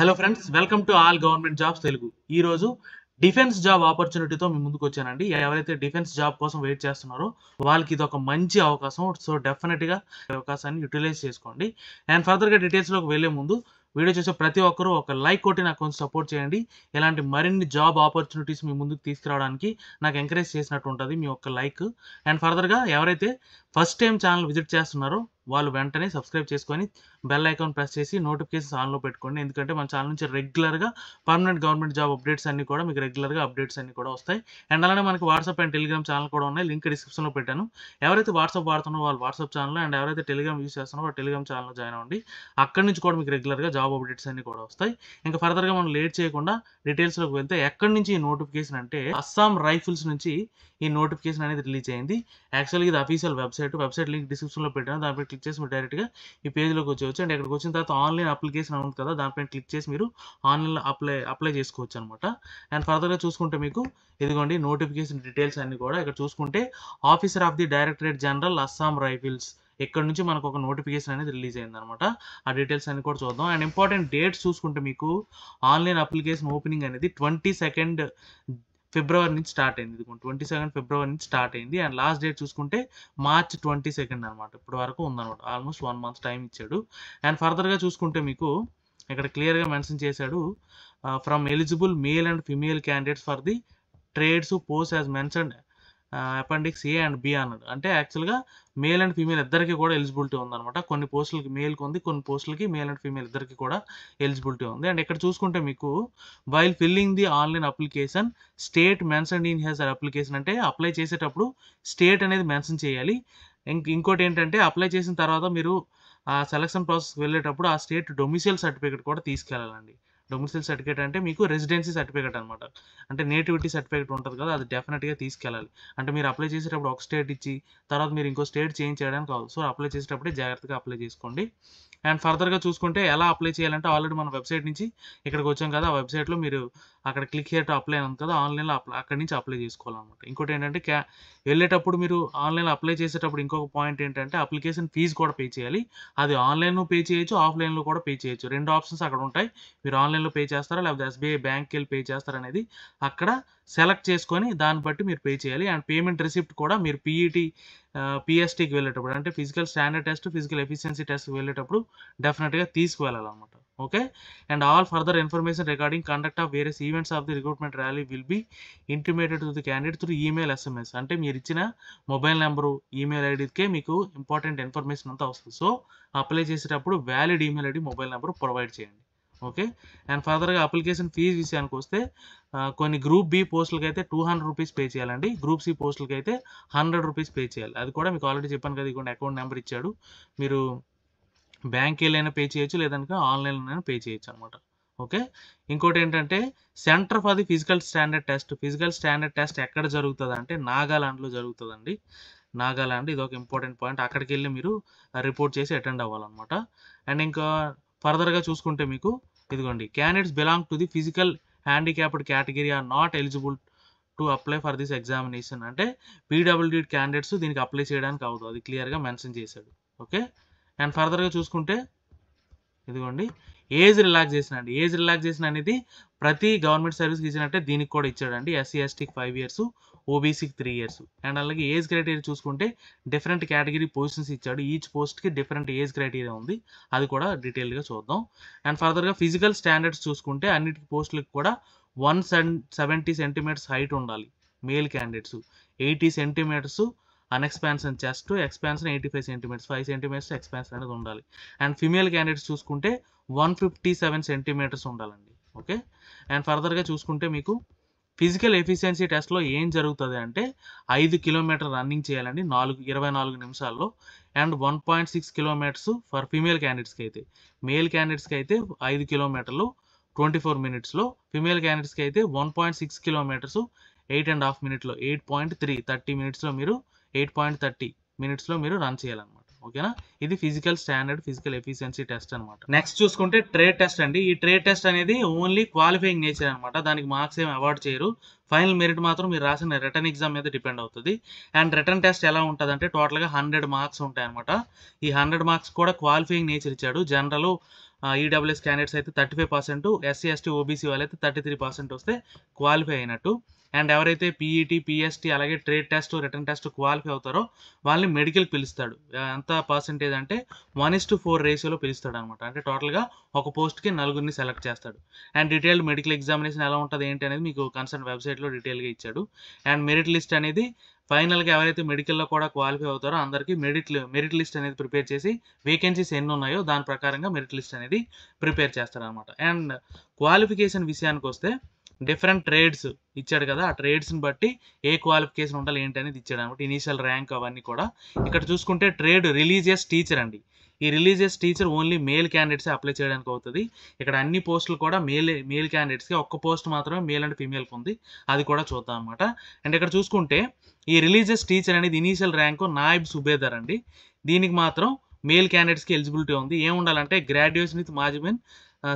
Hello friends, welcome to all government jobs Telugu. ఈరోజు defence job ఆపర్చునిటీతో మీ ముందుకు వచ్చానండి. ఎవరైతే డిఫెన్స్ జాబ్ కోసం వెయిట్ చేస్తున్నారో వాళ్ళకి ఇది ఒక మంచి అవకాశం. సో డెఫినెట్గా అవకాశాన్ని యూటిలైజ్ చేసుకోండి. అండ్ ఫర్దర్గా డీటెయిల్స్లోకి వెళ్ళే ముందు వీడియో చేసే ప్రతి ఒక్కరూ ఒక లైక్ కొట్టి నాకు కొంచెం సపోర్ట్ చేయండి. ఇలాంటి మరిన్ని జాబ్ ఆపర్చునిటీస్ మీ ముందుకు తీసుకురావడానికి నాకు ఎంకరేజ్ చేసినట్టు ఉంటుంది మీ ఒక్క లైక్. అండ్ ఫర్దర్గా ఎవరైతే ఫస్ట్ టైం ఛానల్ విజిట్ చేస్తున్నారో వాళ్ళు వెంటనే సబ్స్క్రైబ్ చేసుకొని బెల్ ఐకాన్ ప్రెస్ చేసి నోటిఫికేషన్స్ ఆన్లో పెట్టుకోండి. ఎందుకంటే మన ఛానల్ నుంచి రెగ్యులర్గా పర్మనెంట్ గవర్నమెంట్ జాబ్ అప్డేట్స్ అన్ని కూడా మీకు రెగ్యులర్గా అప్డేట్స్ అన్ని కూడా వస్తాయి. అండ్ అలానే మనకి వాట్సాప్ అండ్ టెలిగ్రామ్ ఛానల్ కూడా ఉన్నాయి. లింక్ డిస్క్రిప్షన్లో పెట్టాను. ఎవరైతే వాట్సాప్ వాడుతున్నారో వాళ్ళు వాట్సాప్ ఛానల్, అండ్ ఎవరైతే టెలిగ్రామ్ యూస్ చేస్తున్నారో వాళ్ళు టెలిగ్రామ్ ఛానల్లో జాయిన్ అవ్వండి. అక్కడి నుంచి కూడా మీకు రెగ్యులర్గా జాబ్ అప్డేట్స్ అన్ని కూడా వస్తాయి. ఇంకా ఫర్దర్గా మనం లేట్ చేయకుండా డీటెయిల్స్లోకి వెళ్తే ఎక్కడి నుంచి ఈ నోటిఫికేషన్ అంటే అస్సాం రైఫిల్స్ నుంచి ఈ నోటిఫికేషన్ అనేది రిలీజ్ అయింది. యాక్చువల్గా ఇది అఫీషియల్ వెబ్సైట్ లింక్ డిస్క్రిప్షన్లో పెట్టాను. దానిపై క్లిక్ చేసి మీరు డైరెక్ట్గా ఈ పేజ్లోకి వచ్చేవచ్చు. అండ్ ఇక్కడికి వచ్చిన తర్వాత ఆన్లైన్ అప్లికేషన్ ఉంది కదా, దానిపైన క్లిక్ చేసి మీరు ఆన్లైన్లో అప్లై చేసుకోవచ్చు అనమాట. అండ్ ఫర్దర్గా చూసుకుంటే మీకు ఇదిగోండి నోటిఫికేషన్ డీటెయిల్స్ అన్ని కూడా ఇక్కడ చూసుకుంటే officer of the directorate general Assam rifles ఇక్కడ నుంచి మనకు ఒక నోటిఫికేషన్ అనేది రిలీజ్ అయింది అనమాట. ఆ డీటెయిల్స్ అన్ని కూడా చూద్దాం. అండ్ ఇంపార్టెంట్ డేట్స్ చూసుకుంటే మీకు ఆన్లైన్ అప్లికేషన్ ఓపెనింగ్ అనేది 22 ఫిబ్రవరి నుంచి స్టార్ట్ అయింది. 22 ఫిబ్రవరి నుంచి స్టార్ట్ అయింది. అండ్ లాస్ట్ డేట్ చూసుకుంటే మార్చ్ 22 అనమాట. ఇప్పుడు వరకు ఉందన్నమాట. ఆల్మోస్ట్ 1 మంత్ టైం ఇచ్చాడు. అండ్ ఫర్దర్గా చూసుకుంటే మీకు ఇక్కడ క్లియర్గా మెన్షన్ చేశాడు, from eligible male and female candidates for the trades post as mention appendix A and B అన్నాడు. అంటే యాక్చువల్గా మేల్ అండ్ ఫీమేల్ ఇద్దరికి కూడా ఎలిజిబిలిటీ ఉందన్నమాట. కొన్ని పోస్టులకి మేల్కి ఉంది, కొన్ని పోస్టులకి మేల్ అండ్ ఫీమేల్ ఇద్దరికి కూడా ఎలిజిబిలిటీ ఉంది. అండ్ ఇక్కడ చూసుకుంటే మీకు while filling the online application state mention in his application అంటే అప్లై చేసేటప్పుడు స్టేట్ అనేది మెన్షన్ చేయాలి. ఇంకోటి ఏంటంటే అప్లై చేసిన తర్వాత మీరు ఆ సెలక్షన్ ప్రాసెస్కి వెళ్ళేటప్పుడు ఆ స్టేట్ డొమిసైల్ సర్టిఫికేట్ కూడా తీసుకెళ్ళాలండి. డొమిసైల్ సర్టిఫికేట్ అంటే మీకు రెసిడెన్సీ సర్టిఫికేట్ అనమాట. అంటే నేటివిటీ సర్టిఫికేట్ ఉంటుంది కదా, అది డెఫినెట్గా తీసుకెళ్ళాలి. అంటే మీరు అప్లై చేసేటప్పుడు ఒక స్టేట్ ఇచ్చి తర్వాత మీరు ఇంకో స్టేట్ చేంజ్ చేయడానికి కాదు. సో అప్లై చేసేటప్పుడే జాగ్రత్తగా అప్లై చేసుకోండి. అండ్ ఫర్దర్గా చూసుకుంటే ఎలా అప్లై చేయాలంటే ఆల్రెడీ మన వెబ్సైట్ నుంచి ఇక్కడికి వచ్చాం కదా, ఆ వెబ్సైట్లో మీరు అక్కడ క్లిక్ హియర్ టు అప్లై ఉంది కదా, ఆన్లైన్లో అక్కడి నుంచి అప్లై చేసుకోవాలన్నమాట. ఇంకోటి ఏంటంటే వెళ్ళేటప్పుడు మీరు ఆన్లైన్లో అప్లై చేసేటప్పుడు ఇంకొక పాయింట్ ఏంటంటే అప్లికేషన్ ఫీజు కూడా పే చేయాలి. అది ఆన్లైన్లో పే చేయొచ్చు, ఆఫ్లైన్లో కూడా పే చేయొచ్చు. 2 ఆప్షన్స్ అక్కడ ఉంటాయి. మీరు ఆన్లైన్లో పే చేస్తారా లేకపోతే ఎస్బీఐ బ్యాంక్కి వెళ్ళి పే చేస్తారా అనేది అక్కడ సెలెక్ట్ చేసుకొని దాన్ని బట్టి మీరు పే చేయాలి. అండ్ పేమెంట్ రిసిప్ట్ కూడా మీరు పిఎస్టీకి వెళ్ళేటప్పుడు అంటే physical standard test, physical efficiency టెస్ట్కి వెళ్ళేటప్పుడు డెఫినెట్గా తీసుకువెళ్ళాలన్నమాట. Okay. And all further information regarding conduct of various events of the recruitment rally will be intimated to the candidate through email, SMS. అంటే మీరు ఇచ్చిన మొబైల్ నెంబరు, ఈమెయిల్ ఐడికే మీకు important information అంతా వస్తుంది. సో అప్లై చేసేటప్పుడు valid email ID, mobile number provide చేయండి. Okay. And ఫర్దర్గా application fee విషయానికి వస్తే కొన్ని గ్రూప్ బి పోస్టులకి అయితే 200 రూపీస్ పే చేయాలండి. గ్రూప్ సి పోస్టులకి అయితే 100 రూపీస్ పే చేయాలి. అది కూడా మీకు ఆల్రెడీ చెప్పాను కదా, ఇదిగోండి అకౌంట్ నెంబర్ ఇచ్చాడు. మీరు బ్యాంక్కి వెళ్ళైనా పే చేయొచ్చు, లేదంటే ఆన్లైన్లోనైనా పే చేయొచ్చు అనమాట. ఓకే. ఇంకోటి ఏంటంటే centre for the physical standard test ఎక్కడ జరుగుతుంది అంటే నాగాలాండ్లో జరుగుతుందండి. నాగాలాండ్ ఇది ఒక ఇంపార్టెంట్ పాయింట్. అక్కడికి వెళ్ళి మీరు రిపోర్ట్ చేసి అటెండ్ అవ్వాలన్నమాట. అండ్ ఇంకా ఫర్దర్గా చూసుకుంటే మీకు ఇదిగోండి candidates belong to the physical handicapped category are not eligible to apply for this examination. అంటే పీడబ్ల్యూడీ క్యాండిడేట్స్ దీనికి అప్లై చేయడానికి అవుతుంది, అది క్లియర్గా మెన్షన్ చేశాడు. ఓకే. అండ్ ఫర్దర్గా చూసుకుంటే ఇదిగోండి ఏజ్ రిలాక్సేషన్ అండి. ఏజ్ రిలాక్సేషన్ అనేది ప్రతి గవర్నమెంట్ సర్వీస్కి ఇచ్చినట్టే దీనికి కూడా ఇచ్చాడండి. ఎస్సీ ఎస్టీకి 5 ఇయర్స్, ఓబీసీకి 3 ఇయర్స్. అండ్ అలాగే ఏజ్ క్రైటీరియా చూసుకుంటే డిఫరెంట్ కేటగిరీ పొజిషన్స్ ఇచ్చాడు. ఈచ్ పోస్ట్కి డిఫరెంట్ ఏజ్ క్రైటీరియా ఉంది, అది కూడా డీటెయిల్గా చూద్దాం. అండ్ ఫర్దర్గా ఫిజికల్ స్టాండర్డ్స్ చూసుకుంటే అన్నిటికీ పోస్టులకు కూడా 170 సెంటీమీటర్స్ హైట్ ఉండాలి male candidates, 80 centimetres unexpansion chest, expansion 85 centimetres, 5 centimetres expansion అనేది ఉండాలి. అండ్ ఫిమేల్ క్యాండిడేట్స్ చూసుకుంటే 157 సెంటీమీటర్స్ ఉండాలండి. ఓకే. అండ్ ఫర్దర్గా చూసుకుంటే మీకు ఫిజికల్ ఎఫిషియన్సీ టెస్ట్లో ఏం జరుగుతుంది అంటే 5 కిలోమీటర్ రన్నింగ్ చేయాలండి 24 నిమిషాల్లో. అండ్ 1.6 కిలోమీటర్స్ ఫర్ ఫిమేల్ క్యాండిడేట్స్కి అయితే. మేల్ క్యాండిడేట్స్కి అయితే 5 కిలోమీటర్లు 24 మినిట్స్లో, ఫిమేల్ క్యాండిడేట్స్కి అయితే 1.6 కిలోమీటర్స్ 8.5 మినిట్లో, 30 మినిట్స్లో మీరు 8.30 మినిట్స్లో మీరు రన్ చేయాలన్నమాట. ఓకేనా. ఇది physical standard physical efficiency test అనమాట. నెక్స్ట్ చూసుకుంటే ట్రేడ్ టెస్ట్ అండి. ఈ ట్రేడ్ టెస్ట్ అనేది ఓన్లీ క్వాలిఫైయింగ్ నేచర్ అనమాట. దానికి మార్క్స్ ఏమి అవార్డ్ చేయరు. ఫైనల్ మెరిట్ మాత్రం మీరు రాసిన రిటర్న్ ఎగ్జామ్ మీద డిపెండ్ అవుతుంది. అండ్ రిటర్న్ టెస్ట్ ఎలా ఉంటుంది అంటే టోటల్గా 100 మార్క్స్ ఉంటాయి అనమాట. ఈ 100 మార్క్స్ కూడా క్వాలిఫైయింగ్ నేచర్ ఇచ్చాడు. జనరల్ ఈడబ్ల్యూఎస్ క్యాండిడేట్స్ అయితే 35%, ఎస్సీ ఎస్టీ ఓబీసీ వాళ్ళైతే 33% వస్తే క్వాలిఫై అయినట్టు. అండ్ ఎవరైతే పీఈటీ, పిఎస్టీ అలాగే trade test, return test qualify అవుతారో వాళ్ళని మెడికల్ పిలుస్తాడు. ఎంత పర్సెంటేజ్ అంటే 1:4 రేషియోలో పిలుస్తాడు అనమాట. అంటే టోటల్గా ఒక పోస్ట్కి 4 సెలెక్ట్ చేస్తాడు. అండ్ డీటెయిల్డ్ మెడికల్ ఎగ్జామినేషన్ ఎలా ఉంటుంది ఏంటి అనేది మీకు కన్సర్న్ వెబ్సైట్లో డీటెయిల్గా ఇచ్చాడు. అండ్ మెరిట్ లిస్ట్ అనేది ఫైనల్గా ఎవరైతే మెడికల్లో కూడా క్వాలిఫై అవుతారో అందరికీ మెరిట్ లిస్ట్ అనేది ప్రిపేర్ చేసి వేకెన్సీస్ ఎన్ని ఉన్నాయో దాని ప్రకారంగా మెరిట్ లిస్ట్ అనేది ప్రిపేర్ చేస్తారనమాట. అండ్ క్వాలిఫికేషన్ విషయానికి వస్తే డిఫరెంట్ ట్రేడ్స్ ఇచ్చాడు కదా, ఆ ట్రేడ్స్ని బట్టి ఏ క్వాలిఫికేషన్ ఉండాలి ఏంటి అనేది ఇచ్చాడు అనమాట. ఇనీషియల్ ర్యాంక్ అవన్నీ కూడా. ఇక్కడ చూసుకుంటే ట్రేడ్ రిలీజియస్ టీచర్ అండి. ఈ రిలీజియస్ టీచర్ ఓన్లీ మేల్ క్యాండిడేట్సే అప్లై చేయడానికి అవుతుంది. ఇక్కడ అన్ని పోస్టులు కూడా మేల్ క్యాండిడేట్స్కి, ఒక్క పోస్ట్ మాత్రమే మేల్ అండ్ ఫీమేల్కి ఉంది. అది కూడా చూద్దాం అనమాట. అండ్ ఇక్కడ చూసుకుంటే ఈ రిలీజియస్ టీచర్ అనేది ఇనీషియల్ ర్యాంకు నాయిబ్ సుబేదార్ అండి. దీనికి మాత్రం మేల్ క్యాండిడేట్స్కి ఎలిజిబిలిటీ ఉంది. ఏముండాలంటే గ్రాడ్యుయేషన్ విత్ మాజిబిన్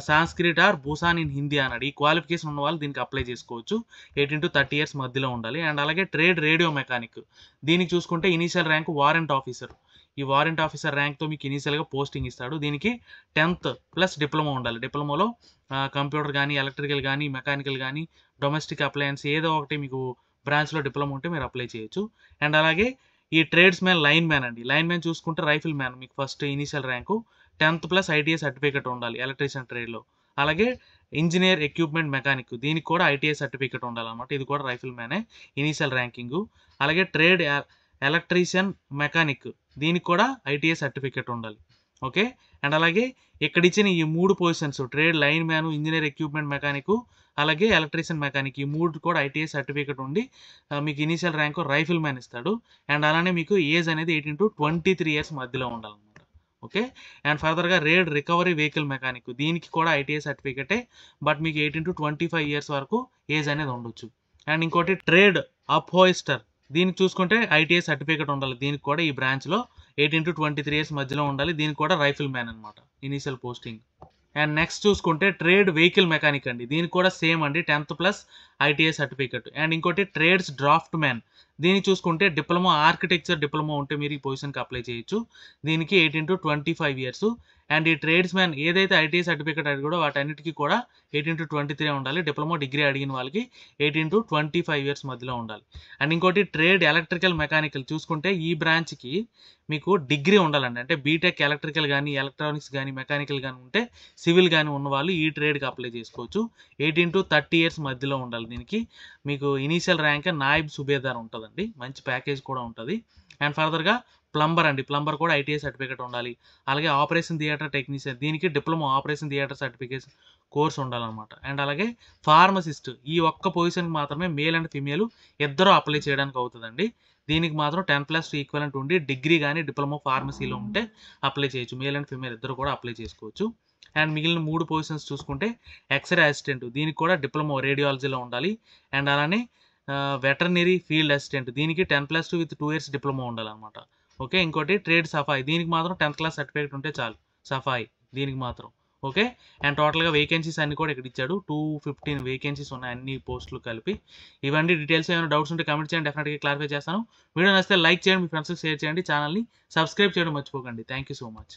సాంస్క్రిట్ ఆర్ భూసాన్ ఇన్ హిందీ అన్నాడు. ఈ క్వాలిఫికేషన్ ఉన్న వాళ్ళు దీనికి అప్లై చేసుకోవచ్చు. 18 to 30 years మధ్యలో ఉండాలి. అండ్ అలాగే ట్రేడ్ రేడియో మెకానిక్, దీనికి చూసుకుంటే ఇనీషియల్ ర్యాంక్ వారెంట్ ఆఫీసర్. ఈ వారెంట్ ఆఫీసర్ ర్యాంక్తో మీకు ఇనీషియల్గా పోస్టింగ్ ఇస్తాడు. దీనికి 10th ప్లస్ డిప్లొమా ఉండాలి. డిప్లొమాలో కంప్యూటర్ కానీ, ఎలక్ట్రికల్ కానీ, మెకానికల్ కానీ, డొమెస్టిక్ అప్లయన్స్ ఏదో ఒకటి మీకు బ్రాంచ్లో డిప్లొమా ఉంటే మీరు అప్లై చేయొచ్చు. అండ్ అలాగే ఈ ట్రేడ్స్ మ్యాన్ లైన్ మ్యాన్ అండి. లైన్ మ్యాన్ చూసుకుంటే రైఫిల్ మ్యాన్ మీకు first initial rank 10th plus ITI certificate ఉండాలి ఎలక్ట్రీషియన్ ట్రేడ్లో. అలాగే ఇంజనీర్ ఎక్విప్మెంట్ మెకానిక్, దీనికి కూడా ఐటీఐ సర్టిఫికేట్ ఉండాలన్నమాట. ఇది కూడా రైఫిల్ మ్యానే ఇనీషియల్ ర్యాంకింగ్. అలాగే ట్రేడ్ ఎలక్ట్రీషియన్ మెకానిక్, దీనికి కూడా ఐటీఐ సర్టిఫికేట్ ఉండాలి. ఓకే. అండ్ అలాగే ఇక్కడ ఇచ్చిన ఈ 3 positions trade line man, engineer equipment mechanic, అలాగే ఎలక్ట్రీషియన్ మెకానిక్, ఈ 3 కూడా ఐటీఐ సర్టిఫికేట్ ఉండి మీకు ఇనీషియల్ ర్యాంకు రైఫిల్ మ్యాన్ ఇస్తాడు. అండ్ అలానే మీకు ఏజ్ అనేది 18 to 23 years మధ్యలో ఉండాలన్నమాట. ఓకే. అండ్ ఫర్దర్గా రేడ్ రికవరీ వెహికల్ మెకానిక్, దీనికి కూడా ఐటీఐ సర్టిఫికేటే, బట్ మీకు 18 to 25 years వరకు ఏజ్ అనేది ఉండొచ్చు. అండ్ ఇంకోటి ట్రేడ్ అప్హోయిస్టర్, దీనికి చూసుకుంటే ఐటీఐ సర్టిఫికేట్ ఉండాలి. దీనికి కూడా ఈ బ్రాంచ్లో 18 to 23 years మధ్యలో ఉండాలి. దీనికి కూడా రైఫిల్ మ్యాన్ అనమాట ఇనీషియల్ పోస్టింగ్. అండ్ నెక్స్ట్ చూసుకుంటే ట్రేడ్ వెహికల్ మెకానిక్ అండి. దీనికి కూడా సేమ్ అండి 10th plus ITI certificate. And ఇంకోటి ట్రేడ్స్ డ్రాఫ్ట్ మ్యాన్, దీనికి చూసుకుంటే డిప్లొమా ఆర్కిటెక్చర్ డిప్లొమా ఉంటే మీరు ఈ పొజిషన్కి అప్లై చేయొచ్చు. దీనికి 18 to 25 years. అండ్ ఈ ట్రేడ్స్ మ్యాన్ ఏదైతే ఐటీఐ సర్టిఫికేట్ అడిగాడో వాటన్నిటికీ కూడా 18 to 23 ఉండాలి. డిప్లొమా డిగ్రీ అడిగిన వాళ్ళకి 18 to 25 years మధ్యలో ఉండాలి. అండ్ ఇంకోటి ట్రేడ్ ఎలక్ట్రికల్ మెకానికల్ చూసుకుంటే ఈ బ్రాంచ్కి మీకు డిగ్రీ ఉండాలండి. అంటే బీటెక్ ఎలక్ట్రికల్ కానీ, ఎలక్ట్రానిక్స్ కానీ, మెకానికల్ కానీ ఉంటే, సివిల్ కానీ ఉన్నవాళ్ళు ఈ ట్రేడ్కి అప్లై చేసుకోవచ్చు. 18 to 30 years మధ్యలో ఉండాలి. దీనికి మీకు ఇనీషియల్ ర్యాంక్ నాయిబ్ సుబేదార్ ఉంటుందండి. మంచి ప్యాకేజ్ కూడా ఉంటుంది. అండ్ ఫర్దర్గా ప్లంబర్ అండి. ప్లంబర్ కూడా ఐటీఐ సర్టిఫికేట్ ఉండాలి. అలాగే ఆపరేషన్ థియేటర్ టెక్నీషియన్, దీనికి diploma operation theatre certificate course ఉండాలన్నమాట. అండ్ అలాగే ఫార్మసిస్ట్, ఈ ఒక్క పొజిషన్కి మాత్రమే మేల్ అండ్ ఫీమేల్ ఇద్దరు అప్లై చేయడానికి అవుతుందండి. దీనికి మాత్రం 10+ ఈక్వలెంట్ ఉండి డిగ్రీ కానీ డిప్లొమా ఫార్మసీలో ఉంటే అప్లై చేయొచ్చు. మేల్ అండ్ ఫీమేల్ ఇద్దరు కూడా అప్లై చేసుకోవచ్చు. అండ్ మిగిలిన 3 పొజిషన్స్ చూసుకుంటే ఎక్స్రే అసిస్టెంట్, దీనికి కూడా డిప్లొమా రేడియాలజీలో ఉండాలి. అండ్ అలానే వెటర్నరీ ఫీల్డ్ అసిస్టెంట్, దీనికి 10+2 with 2 years డిప్లొమా ఉండాలన్నమాట. ఓకే. ఇంకోటి ట్రేడ్ సఫాయి, దీనికి మాత్రం 10th క్లాస్ సర్టిఫికేట్ ఉంటే చాలు. సఫాయి దీనికి మాత్రం. ఓకే. అండ్ టోటల్గా వేకెన్సీస్ అన్ని కూడా ఇక్కడ ఇచ్చాడు. 215 వేకెన్సీస్ ఉన్నాయి అన్ని పోస్టులు కలిపి. ఇవన్నీ డీటెయిల్స్ ఏమైనా డౌట్స్ ఉంటే కామెంట్ చేయండి, డెఫినెట్గా క్లారిఫై చేస్తాను. వీడియో నచ్చితే లైక్ చేయండి, మీ ఫ్రెండ్స్కి షేర్ చేయండి, ఛానల్ని సబ్స్క్రైబ్ చేయడం మర్చిపోకండి. Thank you so much.